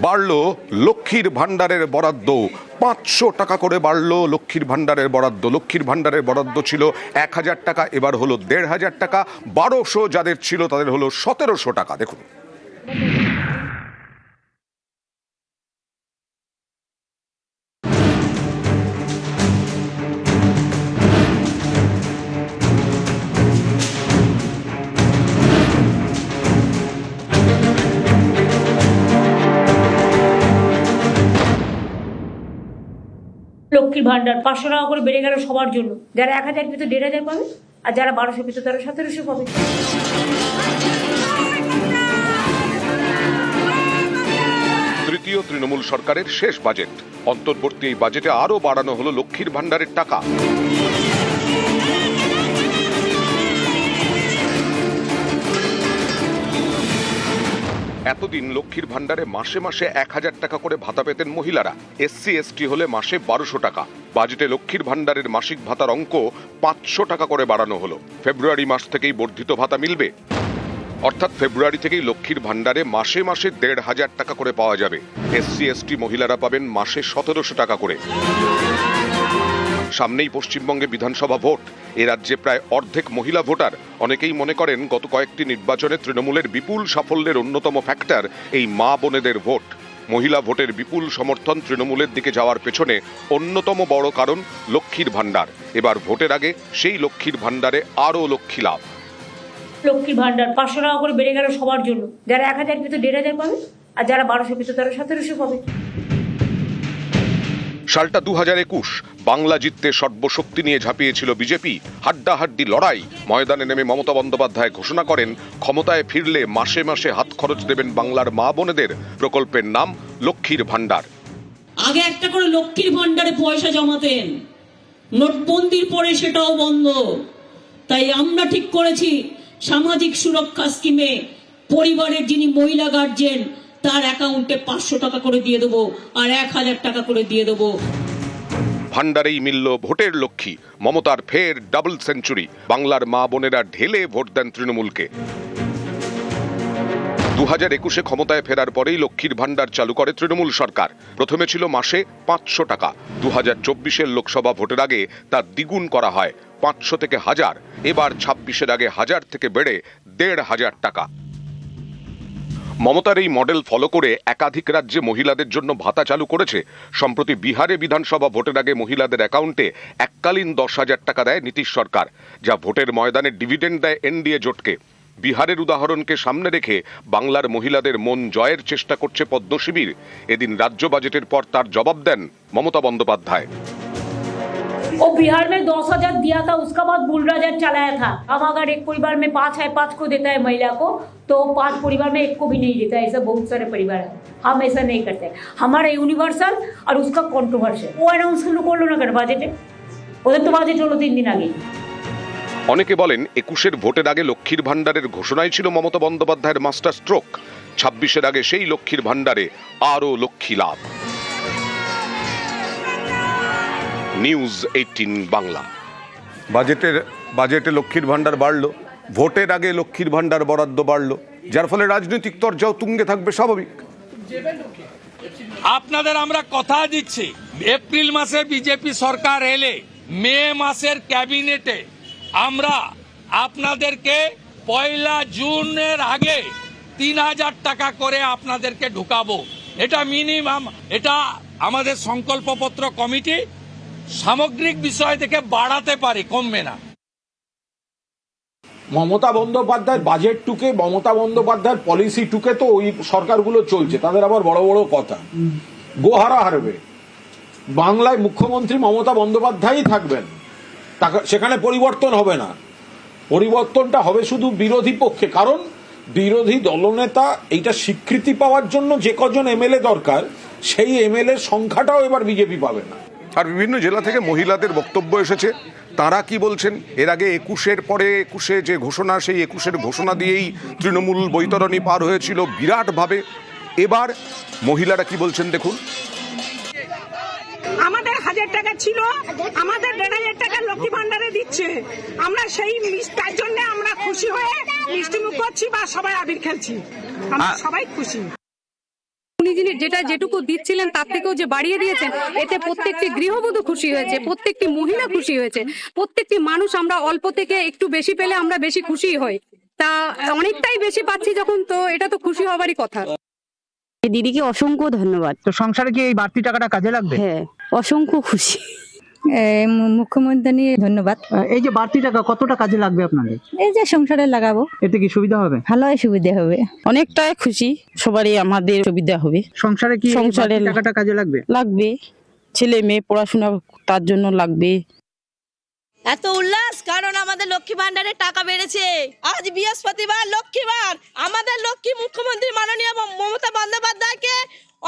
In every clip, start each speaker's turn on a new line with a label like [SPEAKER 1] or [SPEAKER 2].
[SPEAKER 1] বাড়লো লক্ষ্মীর ভাণ্ডারের বরাদ্দ। 500 টাকা করে বাড়লো লক্ষ্মীর ভাণ্ডারের বরাদ্দ। লক্ষ্মীর ভাণ্ডারের বরাদ্দ ছিল 1000 টাকা, এবার হলো 1500 টাকা। 1200 যাদের ছিল তাদের হলো 1700 টাকা। দেখুন,
[SPEAKER 2] লক্ষ্মীর ভান্ডার 500 টাকা করে বেড়ে গেল সবার জন্য। যারা 1000 পেত 1500 পাবে, আর যারা 1200 পেত তারা 1700 পাবে।
[SPEAKER 1] তৃতীয় তৃণমূল সরকারের শেষ বাজেট। অন্তর্বর্তী এই বাজেটে আরো বাড়ানো হলো লক্ষ্মীর ভাণ্ডারের টাকা। এতদিন লক্ষ্মীর ভাণ্ডারে মাসে মাসে 1000 টাকা করে ভাতা পেতেন মহিলারা। এসসি এসটি হলে মাসে 1200 টাকা। বাজেটে লক্ষ্মীর ভাণ্ডারের মাসিক ভাতার অঙ্ক 500 টাকা করে বাড়ানো হলো। ফেব্রুয়ারি মাস থেকেই বর্ধিত ভাতা মিলবে, অর্থাৎ ফেব্রুয়ারি থেকেই লক্ষ্মীর ভাণ্ডারে মাসে মাসে 1500 টাকা করে পাওয়া যাবে। এসসি এসটি মহিলারা পাবেন মাসে 1700 টাকা করে। সামনেই পশ্চিমবঙ্গে বিধানসভা ভোট। এ রাজ্যে প্রায় অর্ধেক মহিলা ভোটার। অনেকেই মনে করেন গত কয়েকটি নির্বাচনে তৃণমূলের বিপুল সাফল্যের অন্যতম ফ্যাক্টর এই মা বোনেদের ভোট। মহিলা ভোটের বিপুল সমর্থন তৃণমূলের দিকে যাওয়ার পেছনে অন্যতম বড় কারণ লক্ষ্মীর ভাণ্ডার। এবার ভোটের আগে সেই লক্ষ্মীর ভাণ্ডারে আরও লক্ষ্মী লাভ।
[SPEAKER 2] লক্ষ্মীর ভান্ডার 500 টাকা করে বেড়ে গেল সবার জন্য। যারা 1000 পেত 1500 পাবে, আর যারা 1200 পেত তারা 1700 পাবে।
[SPEAKER 1] সালটা 2021। বাংলা জিততে সর্বশক্তি নিয়ে ঝাঁপিয়েছিল বিজেপি। হাড্ডাহাড্ডি লড়াই। ময়দানে নেমে মমতা বন্দ্যোপাধ্যায় ঘোষণা করেন ক্ষমতায় ফিরলে মাসে মাসে হাত খরচ দেবেন বাংলার মা বোনেদের। প্রকল্পের নাম লক্ষ্মীর ভাণ্ডার।
[SPEAKER 3] আগে একটা করে লক্ষ্মীর ভাণ্ডারে পয়সা জমাতেন, নোটবন্দির পরে সেটাও বন্ধ। তাই আমরা ঠিক করেছি সামাজিক সুরক্ষা স্কিমে পরিবারের যিনি মহিলা গার্জেন তার অ্যাকাউন্টে 500 টাকা করে দিয়ে দেবো, আর 1000 টাকা করে দিয়ে দেবো।
[SPEAKER 1] ভাণ্ডারেই মিলল ভোটের লক্ষ্মী। মমতার ফের ডাবল সেঞ্চুরি। বাংলার মা বোনেরা ঢেলে ভোট দেন তৃণমূলকে। 2021-এ ক্ষমতায় ফেরার পরেই লক্ষ্মীর ভাণ্ডার চালু করে তৃণমূল সরকার। প্রথমে ছিল মাসে 500 টাকা। 2024-এর লোকসভা ভোটের আগে তা দ্বিগুণ করা হয় 500 থেকে 1000। এবার 26-এর আগে 1000 থেকে বেড়ে 1500 টাকা। মমতার এই মডেল ফলো করে একাধিক রাজ্যে মহিলাদের জন্য ভাতা চালু করেছে। সম্প্রতি বিহারে বিধানসভা ভোটের আগে মহিলাদের অ্যাকাউন্টে এককালীন 10,000 টাকা দেয় নীতিশ সরকার, যা ভোটের ময়দানে ডিভিডেন্ড দেয় এনডিএ জোটকে। বিহারের উদাহরণকে সামনে রেখে বাংলার মহিলাদের মন জয়ের চেষ্টা করছে পদ্ম শিবির। এদিন রাজ্য বাজেটের পর তার জবাব দেন মমতা বন্দ্যোপাধ্যায়।
[SPEAKER 2] वो बिहार में 10,000 दिया था, उसका बाद बुलडोजर चलाया था। अब अगर एक परिवार में 5 है, 5 को देता है महिला को, तो 5 परिवार में 1 को भी नहीं देता है। ऐसा बहुत सारे परिवार है। हम ऐसा नहीं करते। हमारा यूनिवर्सल और उसका कॉन्ट्रोवर्शियल वो अनाउंस করলো না কেন বাজেটে? ওদের তো বাজেট হলো 3 দিন আগে।
[SPEAKER 1] অনেকে বলেন 21-এর ভোটের আগে লক্ষ্মীর ভাণ্ডারের ঘোষণাই ছিল মমতা বন্দ্যোপাধ্যায়ের মাস্টার স্ট্রোক। 26-এর আগে সেই লক্ষ্মীর ভাণ্ডারে আরও লক্ষ্মী লাভ। নিউজ 18 বাংলা। বাজেটে লক্ষ্মীর ভাণ্ডার বাড়লো, ভোটের আগে লক্ষ্মীর ভাণ্ডার বরাদ্দ বাড়লো, যার ফলে রাজনৈতিক তরজাও তুঙ্গে থাকবে স্বাভাবিক।
[SPEAKER 4] আপনাদের আমরা কথা দিচ্ছি, এপ্রিল মাসে বিজেপি সরকার এলে মে মাসের ক্যাবিনেটে আমরা আপনাদেরকে 1 জুনের আগে 3000 টাকা করে আপনাদেরকে ঢুকাবো। এটা মিনিমাম, এটা আমাদের সংকল্পপত্র কমিটি সামগ্রিক বিষয় থেকে বাড়াতে পারে, কমবে না।
[SPEAKER 5] মমতা বন্দ্যোপাধ্যায়ের বাজেট টুকে, মমতা বন্দ্যোপাধ্যায়ের পলিসি টুকে তো ওই সরকারগুলো চলছে, তাদের আবার বড় বড় কথা। গোহারা হারবে। বাংলায় মুখ্যমন্ত্রী মমতা বন্দ্যোপাধ্যায়ই থাকবেন, সেখানে পরিবর্তন হবে না। পরিবর্তনটা হবে শুধু বিরোধী পক্ষে, কারণ বিরোধী দলনেতা এইটা স্বীকৃতি পাওয়ার জন্য যে কজন এমএলএ দরকার, সেই এমএলএ সংখ্যাটাও এবার বিজেপি পাবে না।
[SPEAKER 1] আর বিভিন্ন জেলা থেকে মহিলাদের বক্তব্য এসেছে, তারা কি বলছেন। এর আগে 21-এর পরে 21-এ যে ঘোষণা, সেই 21-এর ঘোষণা দিয়েই তৃণমূল বৈতরণী পার হয়েছিল বিরাটভাবে। এবার মহিলারা কি বলছেন দেখুন।
[SPEAKER 6] আমাদের 1000 টাকা ছিল, আমাদের 1500 টাকা লক্ষ্মী ভান্ডারে দিচ্ছে। আমরা সেই তার জন্য আমরা খুশি হয়ে মিষ্টি মুখ করছি বা সবাই আবির খেলছি। আমরা সবাই খুশি।
[SPEAKER 7] উনি যিনি যেটুকু দিচ্ছিলেন তার থেকেও যে বাড়িয়ে দিয়েছেন, এতে প্রত্যেকটি গৃহবধূ খুশি হয়েছে, প্রত্যেকটি মহিলা খুশি হয়েছে, প্রত্যেকটি মানুষ আমরা অল্প থেকে একটু বেশি পেলে আমরা বেশি খুশি হই। তা অনেকটাই বেশি পাচ্ছি যখন, তো এটা তো খুশি হবারই কথা।
[SPEAKER 8] দিদিকে অসংখ্য ধন্যবাদ।
[SPEAKER 9] তো সংসারে কি এই বাড়তি টাকাটা কাজে লাগবে?
[SPEAKER 8] হ্যাঁ, অসংখ্য খুশি।
[SPEAKER 10] মুখ্যমন্ত্রী ধন্যবাদ।
[SPEAKER 9] এই যে বাড়তি টাকা কতটা কাজে লাগবে আপনাদের?
[SPEAKER 10] এই যে সংসারে লাগাবো,
[SPEAKER 9] এতে কি সুবিধা হবে?
[SPEAKER 10] ভালোই সুবিধা হবে।
[SPEAKER 8] অনেকটাই খুশি, সবারই আমাদের সুবিধা হবে।
[SPEAKER 9] সংসারে কি এই বাড়তি টাকাটা কাজে লাগবে?
[SPEAKER 8] লাগবে, ছেলে মেয়ে পড়াশোনা তার জন্য লাগবে।
[SPEAKER 11] এত উল্লাস কারণ আমাদের লক্ষ্মী ভান্ডারের টাকা বেড়েছে। আজ বৃহস্পতিবার, লক্ষ্মীবার। আমাদের লক্ষ্মী মুখ্যমন্ত্রী মাননীয় মমতা বন্দ্যোপাধ্যায়কে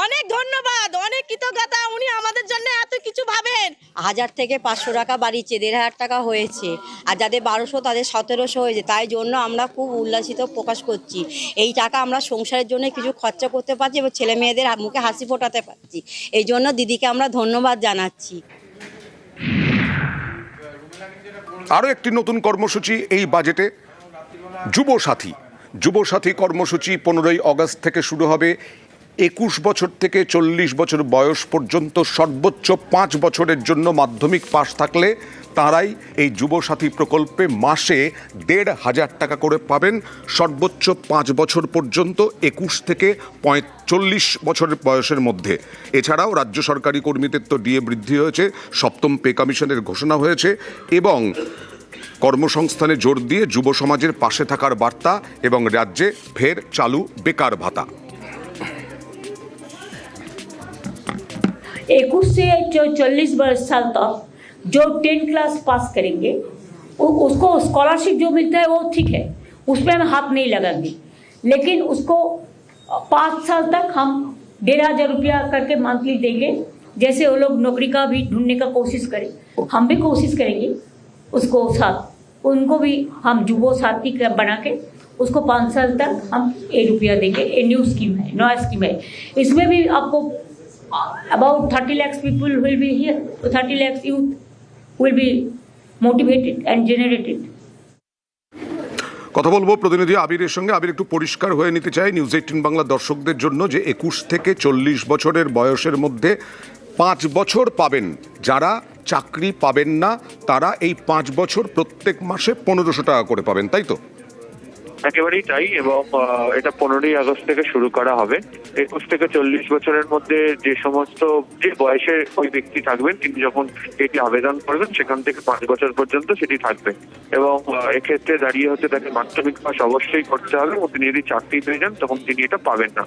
[SPEAKER 11] অনেক ধন্যবাদ, অনেক কৃতজ্ঞতা। উনি আমাদের জন্য এত কিছু ভাবেন।
[SPEAKER 8] 1000 থেকে 500 টাকা বাড়িয়েছে, 1500 টাকা হয়েছে, আর যাদের 1200 তাদের 1700 হয়েছে। তাই জন্য আমরা খুব উল্লাসিত প্রকাশ করছি। এই টাকা আমরা সংসারের জন্য কিছু খরচা করতে পারছি এবং ছেলে মেয়েদের মুখে হাসি ফোটাতে পারছি। এই জন্য দিদিকে আমরা ধন্যবাদ জানাচ্ছি।
[SPEAKER 1] আরও একটি নতুন কর্মসূচি এই বাজেটে, যুবসাথী কর্মসূচি 15ই আগস্ট থেকে শুরু হবে। 21 বছর থেকে 40 বছর বয়স পর্যন্ত সর্বোচ্চ 5 বছরের জন্য মাধ্যমিক পাশ থাকলে তারাই এই যুবসাথী প্রকল্পে মাসে 1500 টাকা করে পাবেন। সর্বোচ্চ 5 বছর পর্যন্ত 21 থেকে 45 বছরের বয়সের মধ্যে। এছাড়াও রাজ্য সরকারি কর্মীদের তো ডিএ বৃদ্ধি হয়েছে, 7ম পে কমিশনের ঘোষণা হয়েছে এবং কর্মসংস্থানে জোর দিয়ে যুব সমাজের পাশে থাকার বার্তা এবং রাজ্যে ফের চালু বেকার ভাতা।
[SPEAKER 2] 21 से 40 वर्ष साल तक जो 10 क्लास पास करेंगे उसको स्कॉलरशिप जो मिलता है वो ठीक है, उसमें हम हाथ नहीं लगाएंगे। लेकिन उसको 5 साल तक हम 1500 रुपया करके मंथली देंगे। जैसे वो लोग नौकरी का भी ढूंढने का कोशिश करें, हम भी कोशिश करेंगे उसको साथ, उनको भी हम जुबो साथी बना के उसको 5 साल तक हम 1 रुपया देंगे। ये न्यू स्कीम है, नया स्कीम है। इसमें भी आपको about 30 lakhs people will be here, 30 lakhs youth will be motivated and generated.
[SPEAKER 1] কথা বলবো প্রতিনিধি আবিরের সঙ্গে। আবির, একটু পরিষ্কার হয়ে নিতে চাই নিউজ 18 বাংলা দর্শকদের জন্য যে 21 থেকে 40 বছরের বয়সের মধ্যে 5 বছর পাবেন যারা, চাকরি পাবেন না তারা এই 5 বছর প্রত্যেক মাসে 1500 টাকা করে পাবেন, তাই তো?
[SPEAKER 12] একেবারেই তাই, এবং এটা 15ই আগস্ট থেকে শুরু করা হবে। 21 থেকে 40 বছরের মধ্যে যে সমস্ত যে বয়সে ওই ব্যক্তি থাকবেন, তিনি যখন এটি আবেদন করবেন সেখান থেকে 5 বছর পর্যন্ত সেটি থাকবে। এবং এক্ষেত্রে দাঁড়িয়ে হচ্ছে তাকে মাধ্যমিক পাস অবশ্যই করতে হবে এবং তিনি যদি চাকরি পেয়ে যান তখন তিনি এটা পাবেন না।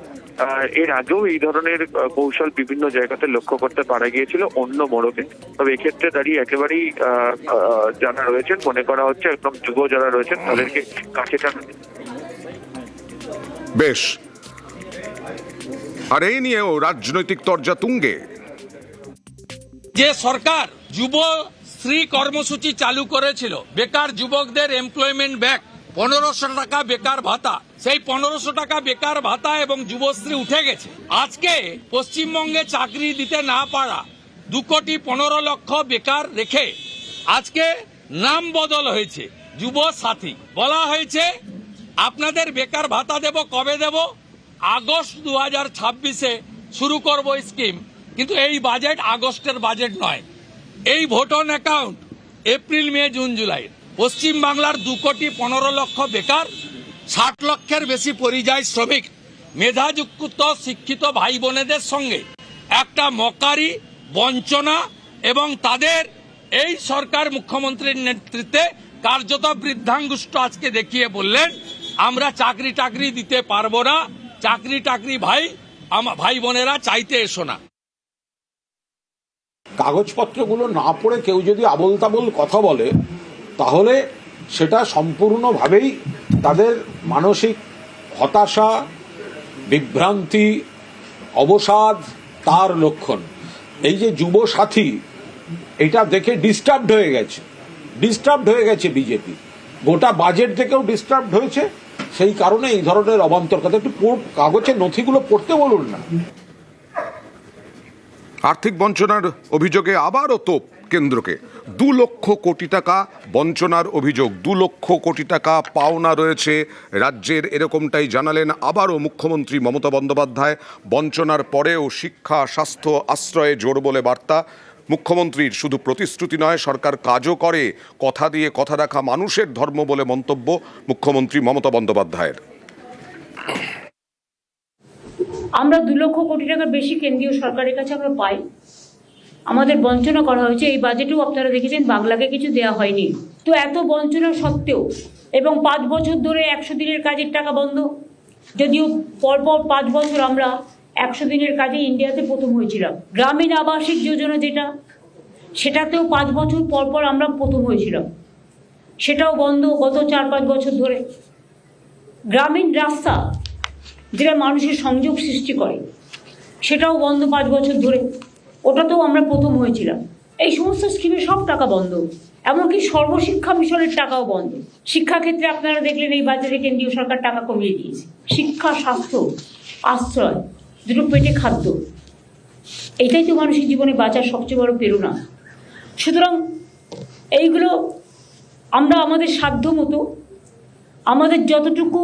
[SPEAKER 12] এর আগেও এই ধরনের কৌশল বিভিন্ন জায়গাতে লক্ষ্য করতে পারা গিয়েছিল অন্য মোড়কে। তবে এক্ষেত্রে দাঁড়িয়ে একেবারেই যারা রয়েছেন, মনে করা হচ্ছে একদম যুব যারা রয়েছেন তাদেরকে কাছে টানা।
[SPEAKER 1] বেশ, আর এই নিয়েও রাজনৈতিক তরজা তুঙ্গে।
[SPEAKER 4] যে সরকার যুবশ্রী কর্মসূচি চালু করেছিল, বেকার যুবকদের এমপ্লয়মেন্ট ব্যাক, 1500 টাকা বেকার ভাতা, সেই 1500 টাকা বেকার ভাতা এবং যুবশ্রী উঠে গেছে। আজকে পশ্চিমবঙ্গে চাকরি দিতে না পারা 2,15,00,000 বেকার রেখে আজকে নাম বদল হয়েছে যুব সাথী। বলা হয়েছে আপনাদের বেকার ভাতা দেব, কবে দেব? আগস্ট 2026-এ শুরু করব স্কিম। কিন্তু এই বাজেট আগস্টের বাজেট নয়, এই vote on account April, May, June, July. পশ্চিম বাংলার 2,15,00,000 বেকার, 60 লক্ষের বেশি পরিযায়ী শ্রমিক, মেধাযুক্ত শিক্ষিত ভাই বোনেদের সঙ্গে একটা মকারি, বঞ্চনা এবং তাদের এই সরকার মুখ্যমন্ত্রীর নেতৃত্বে কার্যত বৃদ্ধাঙ্গুষ্ঠ আজকে দেখিয়ে বললেন আমরা চাকরি টাকরি দিতে পারবো না, চাকরি টাকরি ভাই বোনেরা চাইতে এসো না।
[SPEAKER 5] কাগজপত্রগুলো না পড়ে কেউ যদি আবোল তাবোল কথা বলে তাহলে সেটা সম্পূর্ণভাবেই তাদের মানসিক হতাশা, বিভ্রান্তি, অবসাদ তার লক্ষণ। এই যে যুব সাথী, এটা দেখে ডিস্টার্বড হয়ে গেছে বিজেপি, গোটা বাজেট থেকেও ডিস্টার্বড হয়েছে। সেই কারণে এই ধরনের অবান্তর কথা। একটু কাগজের নথিগুলো পড়তে বলুন না।
[SPEAKER 1] আর্থিক বঞ্চনার অভিযোগে আবারও তোপ কেন্দ্রকে। 2 লক্ষ কোটি টাকা বঞ্চনার অভিযোগ, 2 লক্ষ কোটি টাকা পাওনা রয়েছে রাজ্যের, এরকমটাই জানালেন আবারও মুখ্যমন্ত্রী মমতা বন্দ্যোপাধ্যায়। বঞ্চনার পরেও শিক্ষা, স্বাস্থ্য, আশ্রয়ে জোর বলে বার্তা মুখ্যমন্ত্রীর। শুধু প্রতিশ্রুতি নয়, সরকার কাজও করে। কথা দিয়ে কথা রাখা মানুষের ধর্ম বলে মন্তব্য মুখ্যমন্ত্রী মমতা বন্দ্যোপাধ্যায়ের।
[SPEAKER 2] আমরা 2 লক্ষ কোটি টাকার বেশি কেন্দ্রীয় সরকারের কাছে আমরা পাই। আমাদের বঞ্চনা করা হয়েছে। এই বাজেটেও আপনারা দেখেছেন বাংলাকে কিছু দেওয়া হয়নি। তো এত বঞ্চনা সত্ত্বেও এবং 5 বছর ধরে 100 দিনের কাজের টাকা বন্ধ, যদিও পরপর 5 বছর আমরা 100 দিনের কাজে ইন্ডিয়াতে প্রথম হয়েছিলাম। গ্রামীণ আবাসিক যোজনা যেটা, সেটাতেও 5 বছর পরপর আমরা প্রথম হয়েছিলাম, সেটাও বন্ধ গত 4-5 বছর ধরে। গ্রামীণ রাস্তা যেটা মানুষের সংযোগ সৃষ্টি করে, সেটাও বন্ধ 5 বছর ধরে, ওটাতেও আমরা প্রথম হয়েছিলাম। এই সমস্ত স্কিমে সব টাকা বন্ধ, এমনকি সর্বশিক্ষা মিশনের টাকাও বন্ধ। শিক্ষাক্ষেত্রে আপনারা দেখলেন এই বাজেটে কেন্দ্রীয় সরকার টাকা কমিয়ে দিয়েছে। শিক্ষা, স্বাস্থ্য, আশ্রয়, দুটো পেটে খাদ্য, এটাই তো মানুষের জীবনে বাঁচার সবচেয়ে বড় প্রেরণা। সুতরাং এইগুলো আমরা আমাদের সাধ্য মতো, আমাদের যতটুকু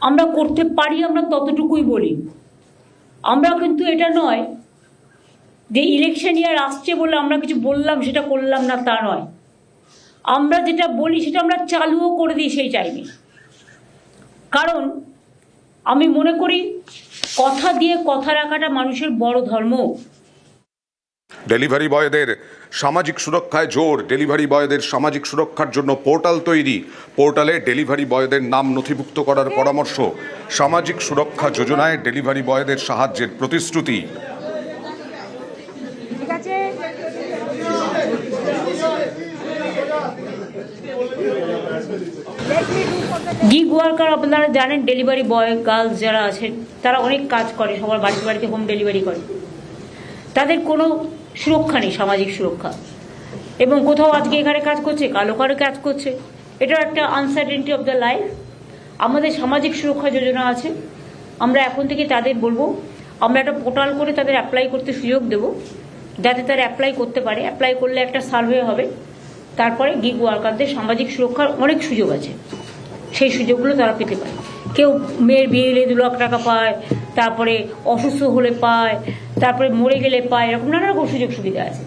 [SPEAKER 2] আমরা করতে পারি আমরা ততটুকুই বলি। আমরা কিন্তু এটা নয় যে ইলেকশন ইয়ার আসছে বলে আমরা কিছু বললাম সেটা করলাম না, তা নয়। আমরা যেটা বলি সেটা আমরা চালুও করে দিই সেই টাইমে। কারণ আমি মনে করি কথা দিয়ে কথা রাখাটা মানুষের বড় ধর্ম।
[SPEAKER 1] ডেলিভারি বয়দের সামাজিক সুরক্ষায় জোর। ডেলিভারি বয়দের সামাজিক সুরক্ষার জন্য পোর্টাল তৈরি। পোর্টালে ডেলিভারি বয়দের নাম নথিভুক্ত করার পরামর্শ। সামাজিক সুরক্ষা যোজনায় ডেলিভারি বয়দের সাহায্যের প্রতিশ্রুতি।
[SPEAKER 2] গিগ ওয়ার্কার আপনারা জানেন, ডেলিভারি বয় গার্লস যারা আছেন তারা অনেক কাজ করে, সবার বাড়িতে বাড়িতে হোম ডেলিভারি করে। তাদের কোনো সুরক্ষা নেই, সামাজিক সুরক্ষা। এবং কোথাও আজকে এখানে কাজ করছে, কালো কারো কাজ করছে, এটা একটা আনসার্টেনিটি অফ দ্য লাইফ। আমাদের সামাজিক সুরক্ষা যোজনা আছে, আমরা এখন থেকে তাদের বলবো, আমরা একটা পোর্টাল করে তাদের অ্যাপ্লাই করতে সুযোগ দেব, যাতে তারা অ্যাপ্লাই করতে পারে। অ্যাপ্লাই করলে একটা সার্ভে হবে, তারপরে গিগ ওয়ার্কারদের সামাজিক সুরক্ষার অনেক সুযোগ আছে, সেই সুযোগগুলো তারা পেতে পারে। কেউ মেয়ের বিয়ে হলে 2 লাখ টাকা পায়, তারপরে অসুস্থ হলে পায়, তারপরে মরে গেলে পায়, এরকম নানা রকম সুযোগ সুবিধা আছে।